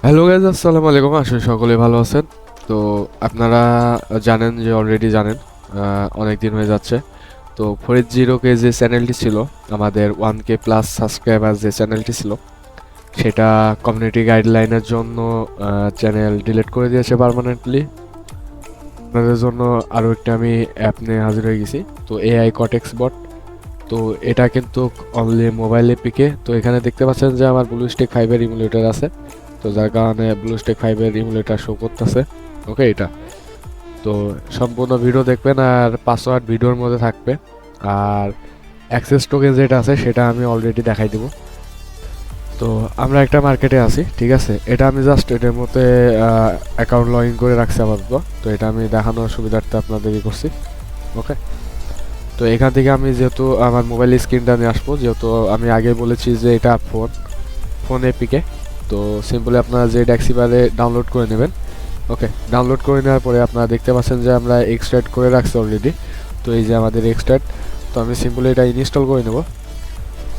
Hello guys, আসসালামু আলাইকুম। আসলে সকলে ভালো আছেন। তো আপনারা জানেন যে অলরেডি জানেন, অনেক দিন হয়ে যাচ্ছে। তো ফরিদ জিরোকে যে চ্যানেলটি ছিল, আমাদের 1K প্লাস সাবস্ক্রাইবার যে চ্যানেলটি ছিল, সেটা কমিউনিটি গাইডলাইনের জন্য চ্যানেল ডিলিট করে দিয়েছে পার্মানেন্টলি। আপনাদের জন্য আরও একটা আমি অ্যাপ নিয়ে হাজির হয়ে গেছি। তো এআই কটেক্স বট। তো এটা কিন্তু অনলি মোবাইল এপিকে। তো এখানে দেখতে পাচ্ছেন যে আমার ব্লুস্টেক 5-এর ইমুলেটর আছে। তো যার কারণে ব্লুস্টেক 5-এর ইমুলেটর শো করতেছে। ওকে, এটা তো সম্পূর্ণ ভিডিও দেখবেন আর পাসওয়ার্ড ভিডিওর মধ্যে থাকবে। আর অ্যাক্সেস টোকেন যেটা আছে সেটা আমি অলরেডি দেখাই দেবো। তো আমরা একটা মার্কেটে আছি, ঠিক আছে। এটা আমি জাস্ট এটার মধ্যে অ্যাকাউন্ট লগ ইন করে রাখছি আপাতত। তো এটা আমি দেখানোর সুবিধার্থে আপনাদেরই করছি। ওকে, তো এখান থেকে আমি যেহেতু আমার মোবাইল স্ক্রিনটা নিয়ে আসবো, যেহেতু আমি আগে বলেছি যে এটা ফোন এপিকে। তো সিম্পলি আপনারা যে ড্যাক্সিবারে ডাউনলোড করে নেবেন। ওকে, ডাউনলোড করে নেওয়ার পরে আপনারা দেখতে পাচ্ছেন যে আমরা এক্সট্রাক্ট করে রাখছি অলরেডি। তো এই যে আমাদের এক্সট্রাক্ট। তো আমি সিম্পলি এটা ইনস্টল করে নেব।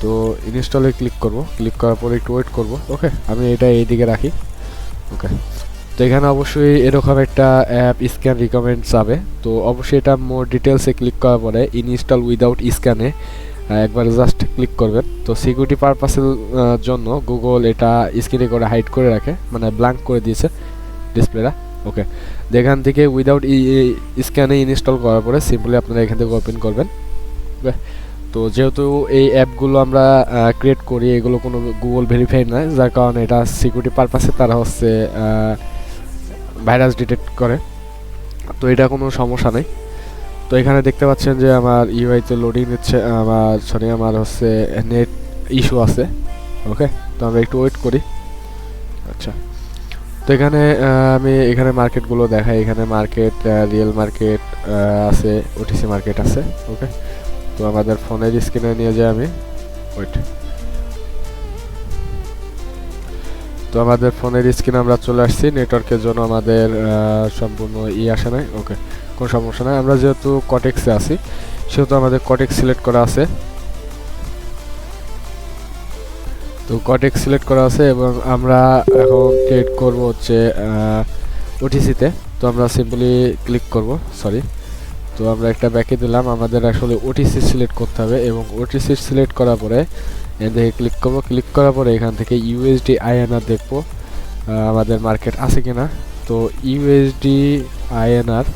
তো ইনস্টলে ক্লিক করব, ক্লিক করার পরে একটু ওয়েট করব। ওকে, আমি এটা এইদিকে রাখি। ওকে, তো এখানে অবশ্যই এরকম একটা অ্যাপ স্ক্যান রিকমেন্ড যাবে। তো অবশ্যই এটা মোর ডিটেলসে ক্লিক করার পরে ইনস্টল উইদাউট স্ক্যানে একবার জাস্ট ক্লিক করবেন। তো সিকিউরিটি পারপাসের জন্য গুগল এটা স্ক্রিনে করে হাইড করে রাখে, মানে ব্ল্যাঙ্ক করে দিয়েছে ডিসপ্লেটা। ওকে, এখান থেকে উইদাউট স্ক্যানে ইনস্টল করার পরে সিম্পলি আপনারা এখান থেকে ওপেন করবেন। ওকে, তো যেহেতু এই অ্যাপগুলো আমরা ক্রিয়েট করি, এগুলো কোনো গুগল ভেরিফাইড নয়, যার কারণে এটা সিকিউরিটি পারপাসে তারা হচ্ছে ভাইরাস ডিটেক্ট করে। তো এটা কোনো সমস্যা নেই। তো এখানে দেখতে পাচ্ছেন যে আমার ইউআইতে লোডিং নিচ্ছে, আমার হচ্ছে নেট ইস্যু আছে। ওকে, তো আমরা একটু ওয়েট করি। আচ্ছা, তো এখানে আমি এখানে মার্কেটগুলো দেখাই। এখানে মার্কেট, রিয়েল মার্কেট আছে, ওটিসি মার্কেট আছে। ওকে, তো আমাদের ফোনের স্ক্রিনে নিয়ে যাই আমি। ওয়েট, তো আমাদের ফোনের স্ক্রিনে আমরা চলে আসছি। নেটওয়ার্কের জন্য আমাদের সম্পূর্ণ আসে নাই। ওকে, কোনো সমস্যা নাই। আমরা যেহেতু কটেক্সে আছি সেহেতু আমাদের কটেক্স সিলেক্ট করা আছে। তো কটেক্স সিলেক্ট করা আছে এবং আমরা এখন ক্রিয়েট করব হচ্ছে ওটিসিতে। তো আমরা সিম্পলি ক্লিক করব, সরি। তো আমরা একটা ব্যাকে দিলাম। আমাদের আসলে ওটিসি সিলেক্ট করতে হবে এবং ওটিসি সিলেক্ট করার পরে এদিকে ক্লিক করব। ক্লিক করার পরে এখান থেকে ইউএসডি আইএনআর দেখব আমাদের মার্কেট আছে কিনা। তো ইউএসডি আইএনআর,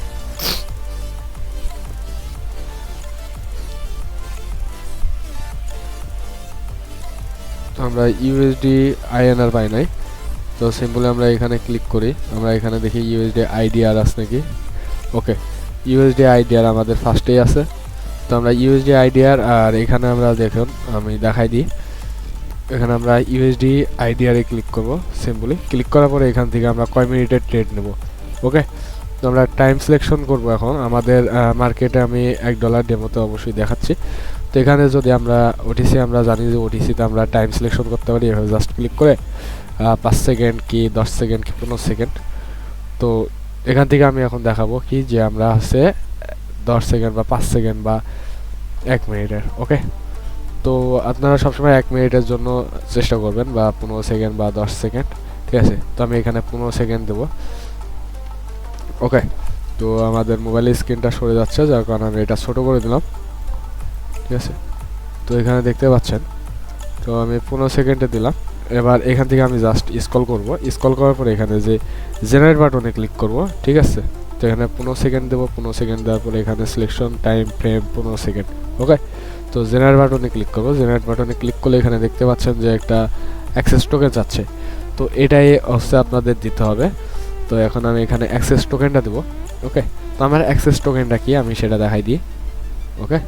তো আমরা ইউএসডি আইএনআর পাই নাই। তো সিম্পলি আমরা এখানে ক্লিক করি। আমরা এখানে দেখি ইউএসডি আইডিআর আছে নাকি। ওকে, ইউএসডি আইডিআর আমাদের ফার্স্টেই আছে। তো আমরা ইউএসডি আইডিআর, আর এখানে আমরা দেখুন আমি দেখাই দিই। এখানে আমরা ইউএসডি আইডিআর এ ক্লিক করব। সিম্পলি ক্লিক করার পরে এখান থেকে আমরা কয় মিনিটের ট্রেড নেব। ওকে, তো আমরা টাইম সিলেকশন করব। এখন আমাদের মার্কেটে আমি $1 ডেমোতে অবশ্যই দেখাচ্ছি। তো এখানে যদি আমরা ওটিসি, আমরা জানি যে ওটিসিতে আমরা টাইম সিলেকশন করতে পারি এভাবে জাস্ট ক্লিক করে 5 সেকেন্ড কি 10 সেকেন্ড কি 15 সেকেন্ড। তো এখান থেকে আমি এখন দেখাবো কি যে আমরা হচ্ছে 10 সেকেন্ড বা 5 সেকেন্ড বা 1 মিনিটের। ওকে, তো আপনারা সবসময় 1 মিনিটের জন্য চেষ্টা করবেন, বা 15 সেকেন্ড বা 10 সেকেন্ড, ঠিক আছে। তো আমি এখানে 15 সেকেন্ড দেবো। ওকে, তো আমাদের মোবাইলের স্ক্রিনটা সরে যাচ্ছে, যার কারণে আমি এটা ছোটো করে দিলাম, ঠিক আছে। তো এখানে দেখতে পাচ্ছেন, তো আমি 15 সেকেন্ডে দিলাম। এবার এখান থেকে আমি জাস্ট স্ক্রল করব। স্ক্রল করার পরে এখানে যে জেনারেট বাটনে ক্লিক করব, ঠিক আছে। তো এখানে 15 সেকেন্ড দেবো। 15 সেকেন্ড দেওয়ার পরে এখানে সিলেকশন টাইম ফ্রেম 15 সেকেন্ড। ওকে, তো জেনারেট বাটনে ক্লিক করব। জেনারেট বাটনে ক্লিক করলে এখানে দেখতে পাচ্ছেন যে একটা অ্যাক্সেস টোকেন যাচ্ছে। তো এটাই হচ্ছে আপনাদের দিতে হবে। তো এখন আমি এখানে অ্যাক্সেস টোকেনটা দেবো। ওকে, তো আমার অ্যাক্সেস টোকেনটা কি আমি সেটা দেখাই দিই। ওকে,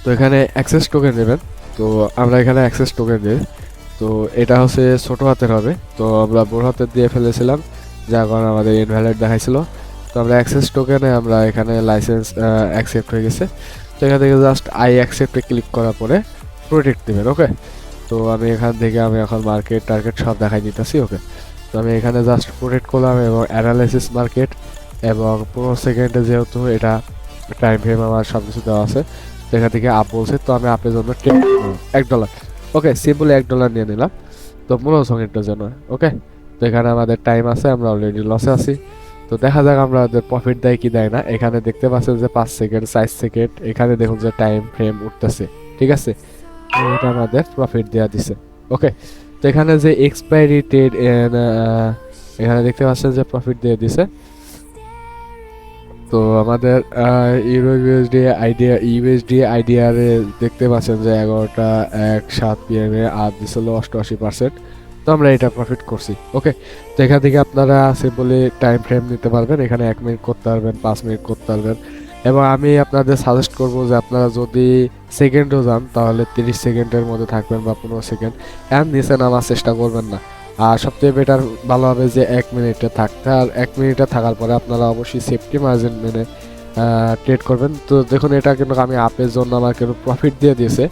তো এখানে অ্যাক্সেস টোকেন দেবেন। তো আমরা এখানে অ্যাক্সেস টোকেন দিই। তো এটা হচ্ছে ছোটো হাতের হবে। তো আমরা বড় হাতের দিয়ে ফেলেছিলাম, যার কারণে আমাদের ইনভ্যালিড দেখাইছিল। তো আমরা অ্যাক্সেস টোকেনে আমরা এখানে লাইসেন্স অ্যাকসেপ্ট হয়ে গেছে। তো এখান থেকে জাস্ট আই অ্যাকসেপ্টে ক্লিক করার পরে প্রোটেক্ট দেবেন। ওকে, তো আমি এখান থেকে আমি এখন মার্কেট টার্গেট সব দেখাই দিতেছি। ওকে, তো আমি এখানে জাস্ট প্রোটেক্ট করলাম এবং অ্যানালাইসিস মার্কেট এবং 15 সেকেন্ডে যেহেতু এটা টাইম ফ্রেম আমার সব কিছু দেওয়া আছে। তো এখান থেকে আপ বলছে, তো আমি আপের জন্য $1। ওকে, সিম্পল $1 নিয়ে নিলাম। তো 15 সেকেন্ডের জন্য। ওকে, তো এখানে আমাদের টাইম আছে, আমরা অলরেডি লসে আছি। তো দেখা যাক আমাদের প্রফিট দেয় কি দেয় না। এখানে দেখতে পাচ্ছেন যে 5 সেকেন্ড, 4 সেকেন্ড, এখানে দেখুন যে টাইম ফ্রেম উঠতেছে। ঠিক আছে, তো এটা আমাদের প্রফিট দেওয়া দিছে। ওকে, তো এখানে যে এক্সপায়ারি ডেট, এখানে দেখতে পাচ্ছেন যে প্রফিট দিয়ে দিছে। তো আমাদের ইউরো ইউএসডি আইডিআর দেখতে পাচ্ছেন যে 11টা 1 7 PM এ আর দিছিল 88%। তো আমরা এটা প্রফিট করছি। ওকে, তো এখান থেকে আপনারা সিম্পলি টাইম ফ্রেম নিতে পারবেন, এখানে 1 মিনিট করতে পারবেন, 5 মিনিট করতে পারবেন। এবং আমি আপনাদের সাজেস্ট করব যে আপনারা যদি সেকেন্ডও যান তাহলে 30 সেকেন্ডের মধ্যে থাকবেন বা 15 সেকেন্ড, এর নিচে নামার চেষ্টা করবেন না। আর সবচেয়ে বেটার ভালো হবে যে 1 মিনিটে থাকতে। আর 1 মিনিটে থাকার পরে আপনারা অবশ্যই সেফটি মার্জিন মেনে ট্রেড করবেন। তো দেখুন এটা কিন্তু আমি আপের জন্য আমার কিন্তু প্রফিট দিয়ে দিয়েছে।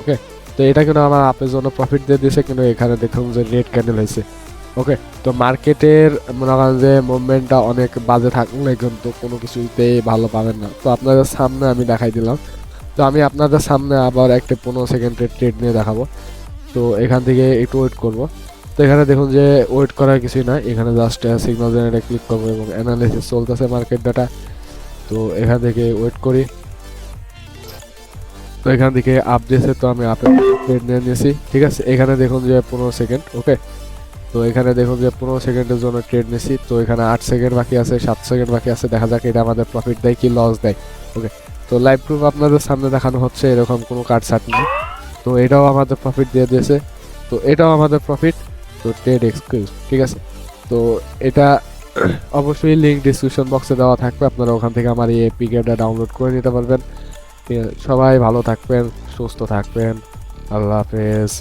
ওকে, তো এটা কিন্তু আমার আপের জন্য প্রফিট দিয়ে দিয়েছে, কিন্তু এখানে দেখুন যে রেড ক্যান্ডেল হয়েছে। ওকে, তো মার্কেটের মনে করেন যে মুভমেন্টটা অনেক বাজে থাকলে কিন্তু কোনো কিছুতেই ভালো পাবেন না। তো আপনাদের সামনে আমি দেখাই দিলাম। তো আমি আপনাদের সামনে আবার একটা 15 সেকেন্ডের ট্রেড নিয়ে দেখাবো। তো এখান থেকে একটু ওয়েট করব। তো এখানে দেখুন যে ওয়েট করার কিছুই না, এখানে জাস্ট সিগন্যাল জেনারেটে ক্লিক করবো এবং অ্যানালিসিস চলতেছে মার্কেট ডাটা। তো এখান থেকে ওয়েট করি। তো এখান থেকে আপ দিয়েছে, তো আমি আপে ট্রেড নিয়ে নিয়েছি। ঠিক আছে, এখানে দেখুন যে 15 সেকেন্ড। ওকে, তো এখানে দেখুন যে 15 সেকেন্ডের জন্য ট্রেড নিয়েছি। তো এখানে 8 সেকেন্ড বাকি আছে, 7 সেকেন্ড বাকি আছে, দেখা যাক এটা আমাদের প্রফিট দেয় কি লস দেয়। ওকে, তো লাইভ প্রুফ আপনাদের সামনে দেখানো হচ্ছে, এরকম কোনো কার্ড ছাট নেই। তো এটাও আমাদের প্রফিট দিয়ে দিয়েছে, তো এটাও আমাদের প্রফিট। তো ট্রেড এক্সকিউজ, ঠিক আছে। তো এটা অবশ্যই লিঙ্ক ডিসক্রিপশন বক্সে দেওয়া থাকবে, আপনারা ওখান থেকে আমার এই এপিকেটা ডাউনলোড করে নিতে পারবেন। ঠিক আছে, সবাই ভালো থাকবেন, সুস্থ থাকবেন, আল্লাহ হাফেজ।